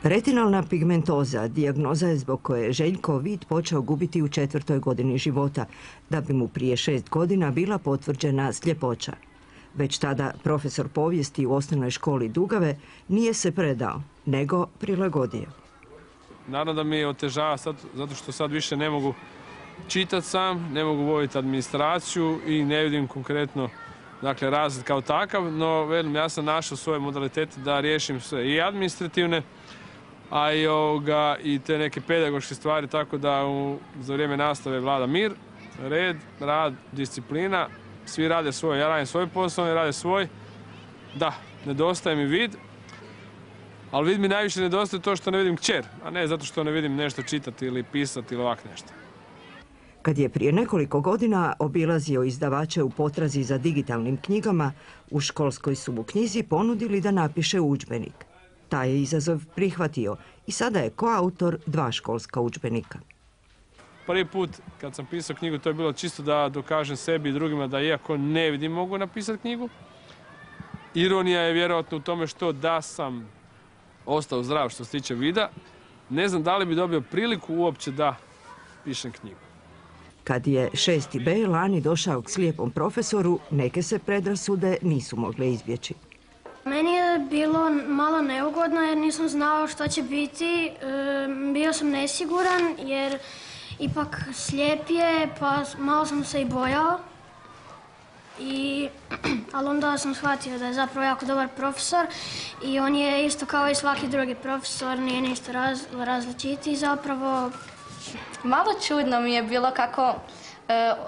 Retinalna pigmentoza dijagnoza je zbog koje je Željko vid počeo gubiti u 4. godini života, da bi mu prije 6 godina bila potvrđena sljepoća. Već tada profesor povijesti u osnovnoj školi Dugave nije se predao, nego prilagodio. Naravno da mi je otežava sad, zato što sad više ne mogu čitati sam, ne mogu voditi administraciju i ne vidim konkretno razred kao takav, no velim, ja sam našao svoje modalitete da riješim sve i administrativne, a i te neke pedagoške stvari, tako da za vrijeme nastave vlada mir, red, rad, disciplina, svi rade svoj, ja radim svoj posao, oni rade svoj. Da, nedostaje mi vid, ali vid mi najviše nedostaje to što ne vidim kćer, a ne zato što ne vidim nešto čitati ili pisati ili ovak nešto. Kad je prije nekoliko godina obilazio izdavače u potrazi za digitalnim knjigama, u školskoj su mu knjizi ponudili da napiše udžbenik. Taj je izazov prihvatio i sada je koautor 2 školska udžbenika. Prvi put kad sam pisao knjigu, to je bilo čisto da dokažem sebi i drugima da iako ne vidim mogu napisati knjigu. Ironija je vjerojatno u tome što da sam ostao zdrav što se tiče vida, ne znam da li bi dobio priliku uopće da pišem knjigu. Kad je 6. B lani došao k slijepom profesoru, neke se predrasude nisu mogle izbjeći. Meni je bilo malo neugodno jer nisam znao što će biti. Bio sam nesiguran jer ipak slijep je, pa malo sam se i bojao. Ali onda sam shvatio da je zapravo jako dobar profesor i on je isto kao i svaki drugi profesor, nije ništa različitiji zapravo. Malo čudno mi je bilo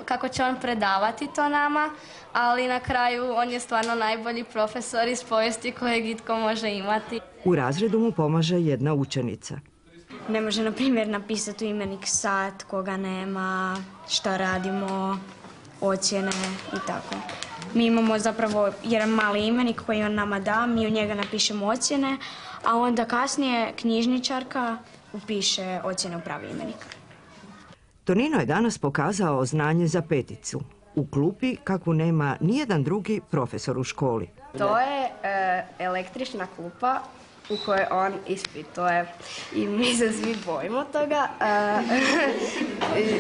kako će on predavati to nama, ali na kraju on je stvarno najbolji profesor iz povijesti kojeg itko može imati. U razredu mu pomaže jedna učenica. Ne može, na primjer, napisati u imenik sat, koga nema, šta radimo, ocjene i tako. Mi imamo zapravo jedan mali imenik koji on nama da, mi u njega napišemo ocjene, a onda kasnije knjižničarka upiše ocjene u pravi imenik. Tonino je danas pokazao znanje za 5. U klupi kakvu nema nijedan drugi profesor u školi. To je električna klupa u kojoj on ispituje i mi se svi bojimo toga,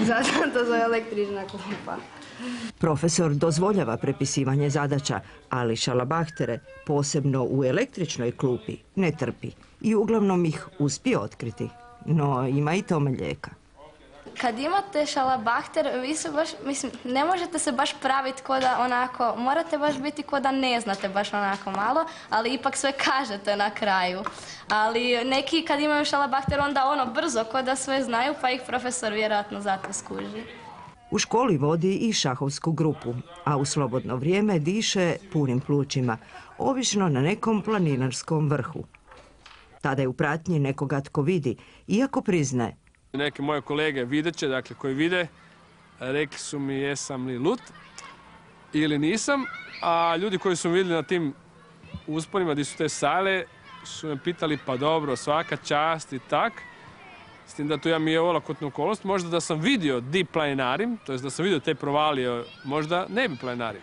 zato to zove električna klupa. Profesor dozvoljava prepisivanje zadaća, ali šalabahtere, posebno u električnoj klupi, ne trpi i uglavnom ih uspije otkriti. No ima i tome lijeka. Kad imate šalabahter, ne možete se baš praviti ko da onako, morate baš biti ko da ne znate baš onako malo, ali ipak sve kažete na kraju. Ali neki kad imaju šalabahter onda brzo ko da sve znaju, pa ih profesor vjerojatno zato skuži. U školi vodi i šahovsku grupu, a u slobodno vrijeme diše punim plućima, obično na nekom planinarskom vrhu. Tada je u pratnji nekoga tko vidi, iako priznaje. Neke moje kolege videće, dakle koji vide, rekli su mi jesam li lut ili nisam, a ljudi koji su vidjeli na tim usponima gdje su te sale su me pitali pa dobro, svaka čast i tak. S tim da tu ja mi je olakotnu okolnost, možda da sam vidio di planinarim, to jest da sam vidio te provalije, možda ne bi planinario.